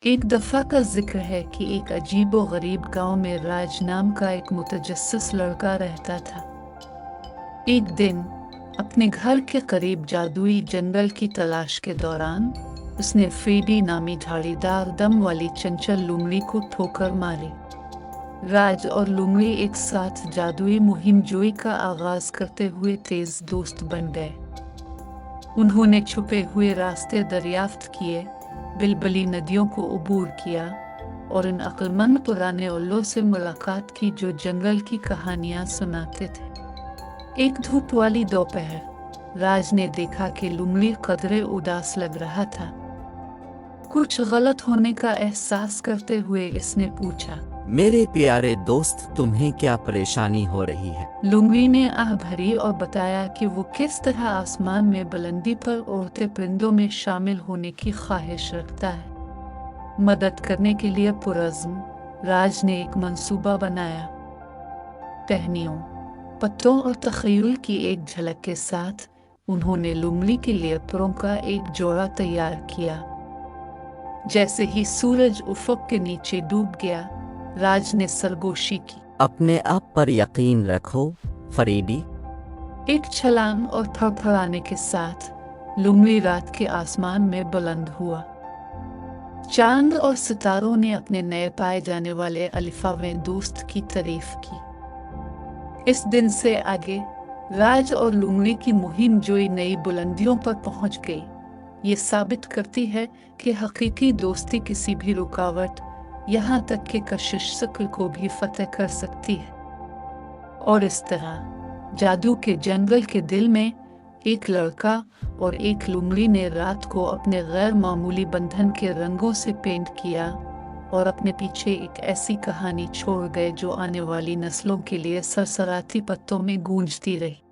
एक दफ़ा का जिक्र है कि एक अजीब व गरीब गांव में राज नाम का एक मुतजस्सिस लड़का रहता था। एक दिन अपने घर के करीब जादुई जंगल की तलाश के दौरान उसने फेडी नामी झाड़ीदार दम वाली चंचल लुमड़ी को ठोकर मारी। राज और लुमड़ी एक साथ जादुई मुहिम जोई का आगाज करते हुए तेज दोस्त बन गए। उन्होंने छुपे हुए रास्ते दरियाफ्त किए, बिलबली नदियों को अबूर किया और इन अक्लमंद पुराने उल्लू से मुलाकात की जो जंगल की कहानियां सुनाते थे। एक धूप वाली दोपहर राज ने देखा कि लुमड़ी कदरे उदास लग रहा था। कुछ गलत होने का एहसास करते हुए इसने पूछा, मेरे प्यारे दोस्त, तुम्हें क्या परेशानी हो रही है? लुमड़ी ने आह भरी और बताया कि वो किस तरह आसमान में बुलंदी पर उड़ते परिंदों में शामिल होने की ख्वाहिश रखता है। मदद करने के लिए पुरज़्म राज ने एक मंसूबा बनाया। टहनियों, पत्तों और तख़य्युल की एक झलक के साथ उन्होंने लुमड़ी के लिए परों का एक जोड़ा तैयार किया। जैसे ही सूरज उफ़क़ के नीचे डूब गया, राज ने सरगोशी की। अपने आप पर यकीन रखो फरीडी। एक छलांग और फड़फड़ाने के साथ लुमड़ी रात के आसमान में बुलंद हुआ। चांद और सितारों ने अपने नए पाए जाने वाले अलिफावें दोस्त की तारीफ की। इस दिन से आगे राज और लुमड़ी की मुहिम जोई नई बुलंदियों पर पहुंच गई। ये साबित करती है कि हकीकी दोस्ती किसी भी रुकावट, यहाँ तक कि कशिश शक्ल को भी फतेह कर सकती है। और इस तरह जादू के जंगल के दिल में एक लड़का और एक लुमड़ी ने रात को अपने गैर मामूली बंधन के रंगों से पेंट किया और अपने पीछे एक ऐसी कहानी छोड़ गए जो आने वाली नस्लों के लिए सरसराती पत्तों में गूंजती रही।